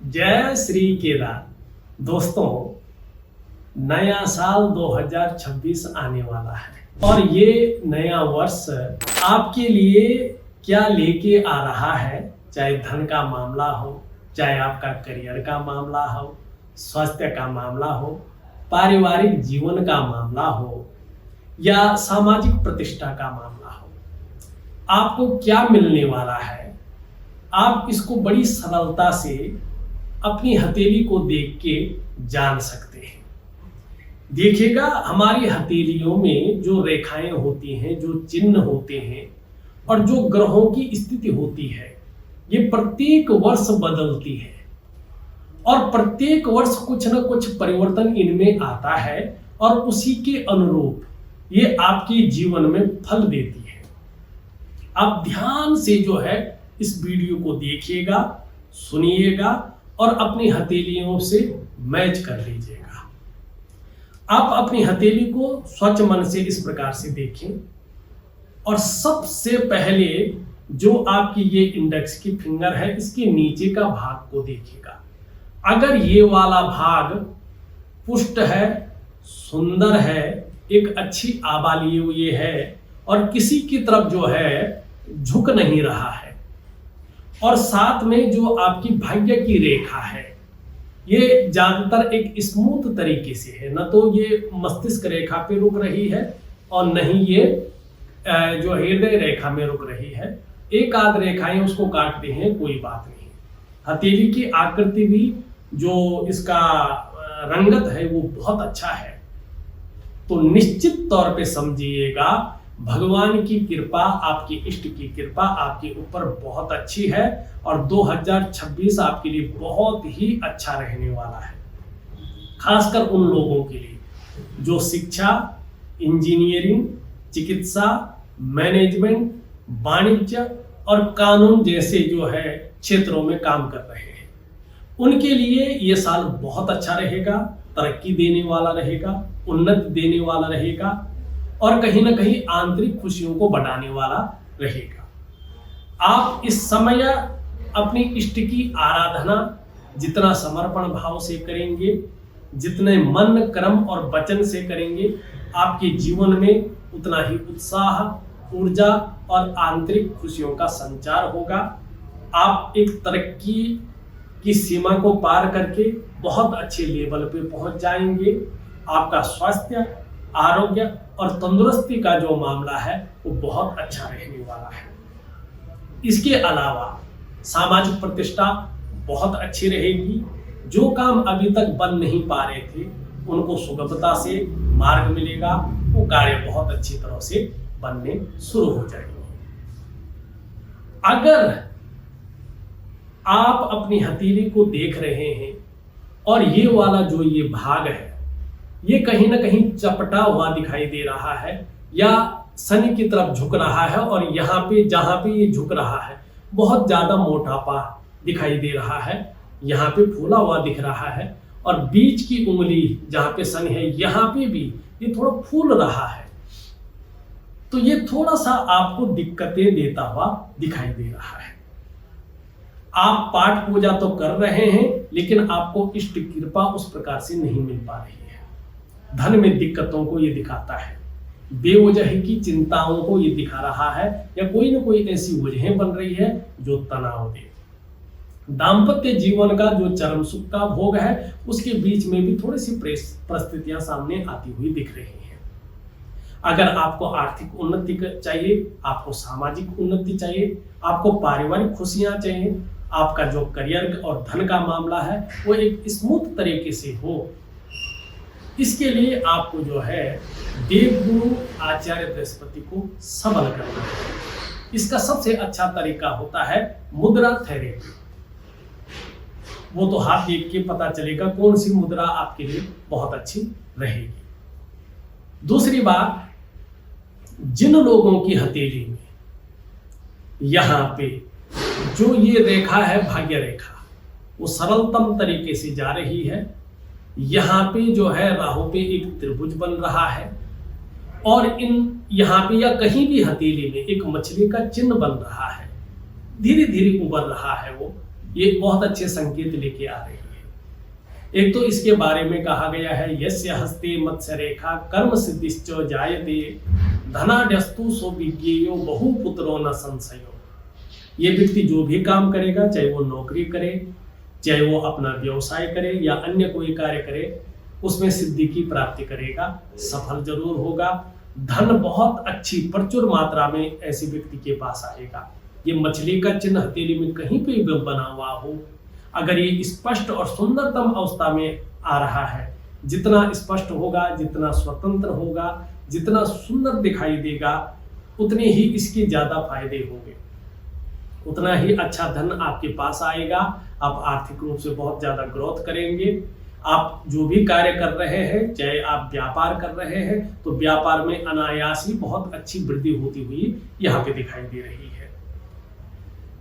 जय श्री केदार। दोस्तों, नया साल 2026 आने वाला है और ये नया वर्ष आपके लिए क्या लेके आ रहा है, चाहे धन का मामला हो, चाहे आपका करियर का मामला हो, स्वास्थ्य का मामला हो, पारिवारिक जीवन का मामला हो या सामाजिक प्रतिष्ठा का मामला हो, आपको क्या मिलने वाला है, आप इसको बड़ी सरलता से अपनी हथेली को देख के जान सकते हैं। देखिएगा, हमारी हथेलियों में जो रेखाएं होती हैं, जो चिन्ह होते हैं और जो ग्रहों की स्थिति होती है, ये प्रत्येक वर्ष बदलती है और प्रत्येक वर्ष कुछ न कुछ परिवर्तन इनमें आता है और उसी के अनुरूप ये आपके जीवन में फल देती है। आप ध्यान से जो है इस वीडियो को देखिएगा, सुनिएगा और अपनी हथेलियों से मैच कर लीजिएगा। आप अपनी हथेली को स्वच्छ मन से इस प्रकार से देखें और सबसे पहले जो आपकी ये इंडेक्स की फिंगर है, इसके नीचे का भाग को देखिएगा। अगर ये वाला भाग पुष्ट है, सुंदर है, एक अच्छी आबा लिए हुए है और किसी की तरफ जो है झुक नहीं रहा है और साथ में जो आपकी भाग्य की रेखा है, ये ज्यादातर एक स्मूथ तरीके से है, न तो ये मस्तिष्क रेखा पे रुक रही है और न ही ये जो हृदय रेखा में रुक रही है। एक आध रेखाएं उसको काटते हैं, कोई बात नहीं। हथेली की आकृति भी, जो इसका रंगत है, वो बहुत अच्छा है। तो निश्चित तौर पे समझिएगा, भगवान की कृपा, आपकी इष्ट की कृपा आपके ऊपर बहुत अच्छी है और 2026 आपके लिए बहुत ही अच्छा रहने वाला है। खासकर उन लोगों के लिए जो शिक्षा, इंजीनियरिंग, चिकित्सा, मैनेजमेंट, वाणिज्य और कानून जैसे जो है क्षेत्रों में काम कर रहे हैं। उनके लिए ये साल बहुत अच्छा रहेगा, तरक्की देने वाला रहेगा, उन्नति देने वाला रहेगा और कहीं ना कहीं आंतरिक खुशियों को बढ़ाने वाला रहेगा। आप इस समय अपनी इष्ट की आराधना जितना समर्पण भाव से करेंगे, जितने मन, कर्म और वचन से करेंगे, आपके जीवन में उतना ही उत्साह, ऊर्जा और आंतरिक खुशियों का संचार होगा। आप एक तरक्की की सीमा को पार करके बहुत अच्छे लेवल पे पहुंच जाएंगे। आपका स्वास्थ्य, आरोग्य और तंदुरुस्ती का जो मामला है वो बहुत अच्छा रहने वाला है। इसके अलावा सामाजिक प्रतिष्ठा बहुत अच्छी रहेगी। जो काम अभी तक बन नहीं पा रहे थे, उनको सुगमता से मार्ग मिलेगा, वो कार्य बहुत अच्छी तरह से बनने शुरू हो जाएंगे। अगर आप अपनी हथेली को देख रहे हैं और ये वाला जो ये भाग है, ये कहीं ना कहीं चपटा हुआ दिखाई दे रहा है या शनि की तरफ झुक रहा है और यहाँ पे जहाँ पे ये झुक रहा है बहुत ज्यादा मोटापा दिखाई दे रहा है, यहाँ पे फूला हुआ दिख रहा है और बीच की उंगली जहाँ पे शनि है, यहाँ पे भी ये थोड़ा फूल रहा है, तो ये थोड़ा सा आपको दिक्कतें देता हुआ दिखाई दे रहा है। आप पाठ पूजा तो कर रहे हैं, लेकिन आपको इष्ट कृपा उस प्रकार से नहीं मिल पा रही है। धन में दिक्कतों को ये दिखाता है, बेवजह की चिंताओं को ये दिखा रहा है या कोई ना कोई ऐसी वजहें बन रही है जो तनाव दे। दाम्पत्य जीवन का जो चरम सुख का भोग है, उसके बीच में भी थोड़ी सी परिस्थितियां सामने आती हुई दिख रही हैं। अगर आपको आर्थिक उन्नति चाहिए, आपको सामाजिक उन्नति चाहिए, आपको पारिवारिक खुशियां चाहिए, आपका जो करियर और धन का मामला है वो एक स्मूथ तरीके से हो, इसके लिए आपको जो है देवगुरु आचार्य बृहस्पति को सबल करना है। इसका सबसे अच्छा तरीका होता है मुद्रा थेरेपी। वो तो हाथ देख के पता चलेगा कौन सी मुद्रा आपके लिए बहुत अच्छी रहेगी। दूसरी बात, जिन लोगों की हथेली में यहाँ पे जो ये रेखा है, भाग्य रेखा, वो सरलतम तरीके से जा रही है, यहाँ पे जो है राहु पे एक त्रिभुज बन रहा है और इन यहाँ पे या कहीं भी हथेली में एक मछली का चिन्ह बन रहा है, धीरे धीरे उभर रहा है वो, ये बहुत अच्छे संकेत लेके आ रही है। एक तो इसके बारे में कहा गया है, यस्य हस्ते मत्स्य रेखा कर्म सिद्धिश्च जायते धनाढ्यस्तु सो विज्ञेयो बहुपुत्रो न संशयो। ये व्यक्ति जो भी काम करेगा, चाहे वो नौकरी करे, चाहे वो अपना व्यवसाय करे या अन्य कोई कार्य करे, उसमें सिद्धि की प्राप्ति करेगा, सफल जरूर होगा। धन बहुत अच्छी प्रचुर मात्रा में ऐसे व्यक्ति के पास आएगा। ये मछली का चिन्ह हथेली में कहीं पे भी बना हुआ हो, अगर ये स्पष्ट और सुंदरतम अवस्था में आ रहा है, जितना स्पष्ट होगा, जितना स्वतंत्र होगा, जितना सुंदर दिखाई देगा, उतने ही इसके ज्यादा फायदे होंगे, उतना ही अच्छा धन आपके पास आएगा। आप आर्थिक रूप से बहुत ज्यादा ग्रोथ करेंगे। आप जो भी कार्य कर रहे हैं, चाहे आप व्यापार कर रहे हैं, तो व्यापार में अनायास ही बहुत अच्छी वृद्धि होती हुई यहाँ पे दिखाई दे रही है।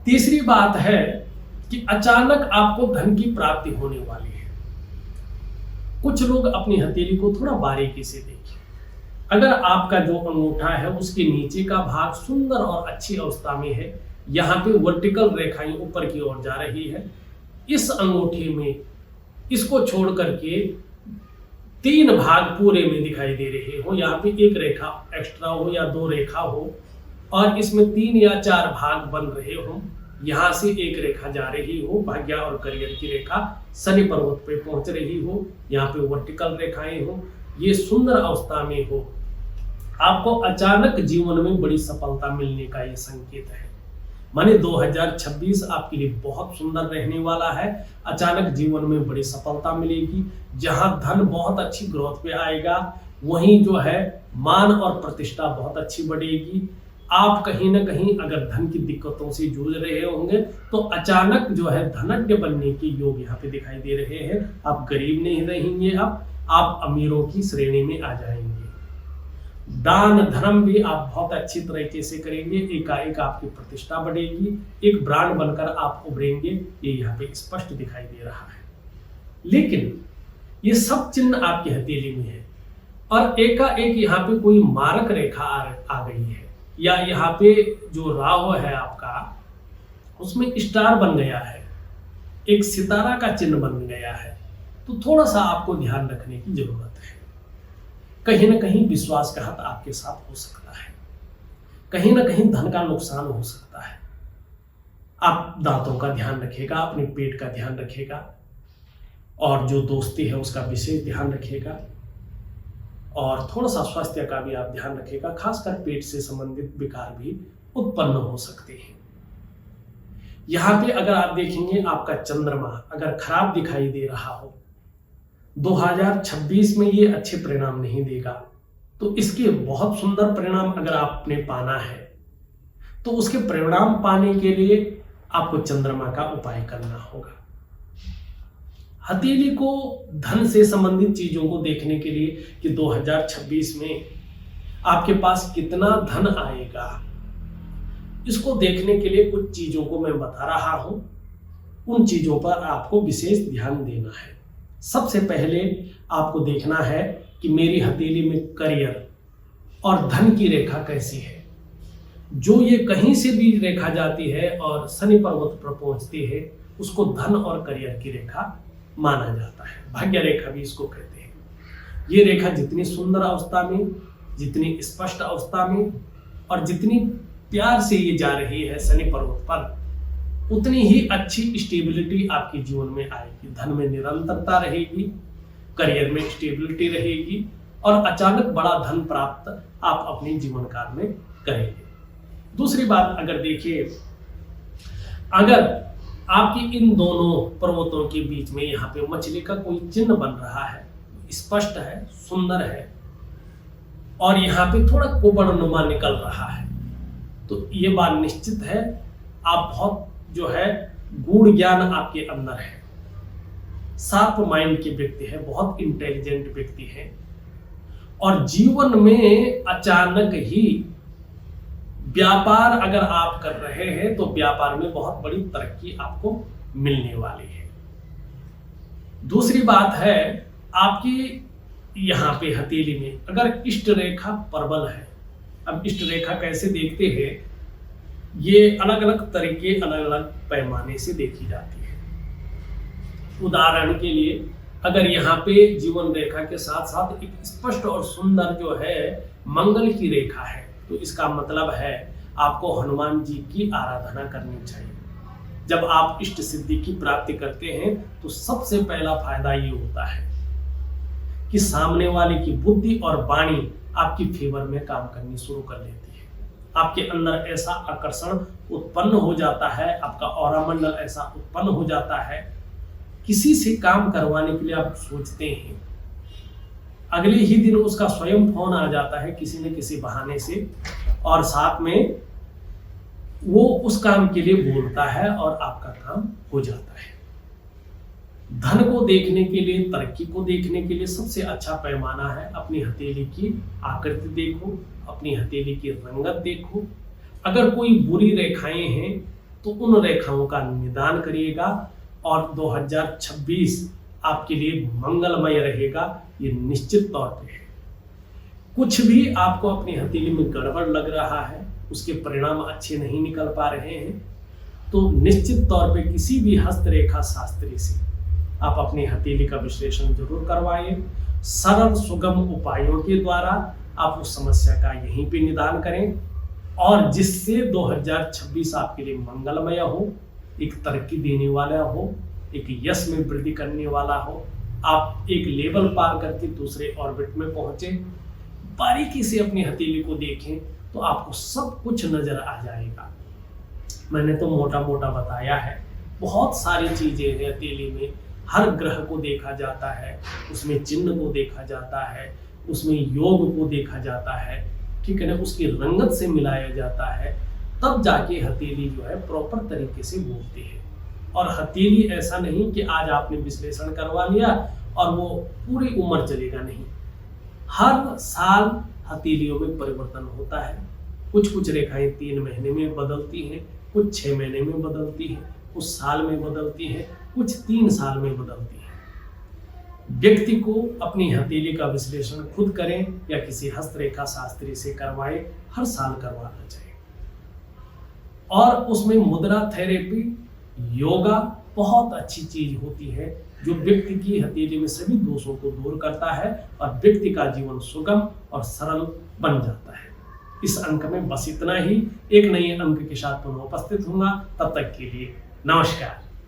तीसरी बात है कि अचानक आपको धन की प्राप्ति होने वाली है। कुछ लोग अपनी हथेली को थोड़ा बारीकी से देखें। अगर आपका जो अंगूठा है उसके नीचे का भाग सुंदर और अच्छी अवस्था में है, यहाँ पे वर्टिकल रेखाएं ऊपर की ओर जा रही है, इस अंगूठे में इसको छोड़ करके 3 भाग पूरे में दिखाई दे रहे हो, यहाँ पे एक रेखा एक्स्ट्रा हो या 2 रेखा हो, और इसमें 3 या 4 भाग बन रहे हो, यहाँ से एक रेखा जा रही हो, भाग्य और करियर की रेखा शनि पर्वत पे पहुंच रही हो, यहाँ पे वर्टिकल रेखाएं हो, ये सुंदर अवस्था में हो, आपको अचानक जीवन में बड़ी सफलता मिलने का ये संकेत है। माने 2026 आपके लिए बहुत सुंदर रहने वाला है। अचानक जीवन में बड़ी सफलता मिलेगी। जहां धन बहुत अच्छी ग्रोथ पे आएगा, वहीं जो है मान और प्रतिष्ठा बहुत अच्छी बढ़ेगी। आप कहीं ना कहीं अगर धन की दिक्कतों से जूझ रहे होंगे तो अचानक जो है धनज्ञ बनने के योग यहाँ पे दिखाई दे रहे हैं। आप गरीब नहीं रहेंगे, अब आप अमीरों की श्रेणी में आ जाएंगे। दान धर्म भी आप बहुत अच्छी तरीके से करेंगे, एकाएक आपकी प्रतिष्ठा बढ़ेगी, एक ब्रांड बनकर आप उभरेंगे, ये यहाँ पे स्पष्ट दिखाई दे रहा है। लेकिन ये सब चिन्ह आपकी हथेली में है और एकाएक यहाँ पे कोई मारक रेखा आ गई है, या यहाँ पे जो राहु है आपका उसमें स्टार बन गया है, एक सितारा का चिन्ह बन गया है, तो थोड़ा सा आपको ध्यान रखने की जरूरत है। कहीं ना कहीं विश्वासघात आपके साथ हो सकता है, कहीं ना कहीं धन का नुकसान हो सकता है। आप दांतों का ध्यान रखिएगा, अपने पेट का ध्यान रखिएगा, और जो दोस्ती है उसका विशेष ध्यान रखिएगा, और थोड़ा सा स्वास्थ्य का भी आप ध्यान रखिएगा। खासकर पेट से संबंधित विकार भी उत्पन्न हो सकते हैं। यहाँ पे अगर आप देखेंगे, आपका चंद्रमा अगर खराब दिखाई दे रहा हो, 2026 में ये अच्छे परिणाम नहीं देगा, तो इसके बहुत सुंदर परिणाम अगर आपने पाना है तो उसके परिणाम पाने के लिए आपको चंद्रमा का उपाय करना होगा। हथेली को धन से संबंधित चीजों को देखने के लिए कि 2026 में आपके पास कितना धन आएगा, इसको देखने के लिए कुछ चीजों को मैं बता रहा हूं। उन चीजों पर आपको विशेष ध्यान देना है। सबसे पहले आपको देखना है कि मेरी हथेली में करियर और धन की रेखा कैसी है। जो ये कहीं से भी रेखा जाती है और शनि पर्वत पर पहुंचती है, उसको धन और करियर की रेखा माना जाता है। भाग्य रेखा भी इसको कहते हैं। ये रेखा जितनी सुंदर अवस्था में, जितनी स्पष्ट अवस्था में और जितनी प्यार से ये जा रही है शनि पर्वत पर, उतनी ही अच्छी स्टेबिलिटी आपके जीवन में आएगी। धन में निरंतरता रहेगी, करियर में स्टेबिलिटी रहेगी, और अचानक बड़ा धन प्राप्त आप अपने जीवन काल में करेंगे। दूसरी बात अगर देखिए, अगर आपकी इन दोनों पर्वतों के बीच में यहाँ पे मछली का कोई चिन्ह बन रहा है, स्पष्ट है, सुंदर है, और यहाँ पे थोड़ा कोबड़नुमा निकल रहा है, तो ये बात निश्चित है आप बहुत जो है गूढ़ ज्ञान आपके अंदर है, शार्प माइंड के व्यक्ति है, बहुत इंटेलिजेंट व्यक्ति है, और जीवन में अचानक ही व्यापार अगर आप कर रहे हैं तो व्यापार में बहुत बड़ी तरक्की आपको मिलने वाली है। दूसरी बात है, आपकी यहाँ पे हथेली में अगर इष्ट रेखा प्रबल है, अब इष्ट रेखा कैसे देखते हैं, ये अलग अलग तरीके अलग अलग पैमाने से देखी जाती है। उदाहरण के लिए अगर यहाँ पे जीवन रेखा के साथ साथ एक स्पष्ट और सुंदर जो है मंगल की रेखा है, तो इसका मतलब है आपको हनुमान जी की आराधना करनी चाहिए। जब आप इष्ट सिद्धि की प्राप्ति करते हैं तो सबसे पहला फायदा ये होता है कि सामने वाले की बुद्धि और वाणी आपकी फेवर में काम करनी शुरू कर लेती है। आपके अंदर ऐसा आकर्षण उत्पन्न हो जाता है, आपका ऑरा मंडल ऐसा उत्पन्न हो जाता है, किसी से काम करवाने के लिए आप सोचते हैं, अगले ही दिन उसका स्वयं फोन आ जाता है किसी न किसी बहाने से, और साथ में वो उस काम के लिए बोलता है और आपका काम हो जाता है। धन को देखने के लिए, तरक्की को देखने के लिए सबसे अच्छा पैमाना है अपनी हथेली की आकृति देखो, अपनी हथेली की रंगत देखो। अगर कोई बुरी रेखाएं हैं तो उन रेखाओं का निदान करिएगा और 2026 आपके लिए मंगलमय रहेगा, ये निश्चित तौर पे है। कुछ भी आपको अपनी हथेली में गड़बड़ लग रहा है, उसके परिणाम अच्छे नहीं निकल पा रहे हैं, तो निश्चित तौर पे किसी भी हस्तरेखा शास्त्री से आप अपनी हथेली का विश्लेषण जरूर करवाइए। सरल सुगम उपायों के द्वारा आप उस समस्या का यहीं पे निदान करें और जिससे 2026 आपके लिए मंगलमय हो, एक तरक्की देने वाला हो, एक यश में वृद्धि करने वाला हो, आप एक लेवल पार करके दूसरे ऑर्बिट में पहुंचे। बारीकी से अपनी हथेली को देखें तो आपको सब कुछ नजर आ जाएगा। मैंने तो मोटा मोटा बताया है, बहुत सारी चीजें हैं हथेली में। हर ग्रह को देखा जाता है, उसमें चिन्ह को देखा जाता है, उसमें योग को देखा जाता है, ठीक है ना, उसकी रंगत से मिलाया जाता है, तब जाके हथेली जो है प्रॉपर तरीके से बोलती है। और हथेली ऐसा नहीं कि आज आपने विश्लेषण करवा लिया और वो पूरी उम्र चलेगा, नहीं। हर साल हथेलियों में परिवर्तन होता है। कुछ रेखाएं 3 महीने में बदलती हैं, कुछ 6 महीने में बदलती हैं, कुछ साल में बदलती है, कुछ 3 साल में बदलती है। व्यक्ति को अपनी हथेली का विश्लेषण खुद करें या किसी हस्तरेखा शास्त्री से करवाएं, हर साल करवाना चाहिए। और उसमें मुद्रा थेरेपी, योगा बहुत अच्छी चीज होती है जो व्यक्ति की हथेली में सभी दोषों को दूर करता है और व्यक्ति का जीवन सुगम और सरल बन जाता है। इस अंक में बस इतना ही। एक नए अंक के साथ पुनः उपस्थित होऊंगा, तब तक के लिए नमस्कार।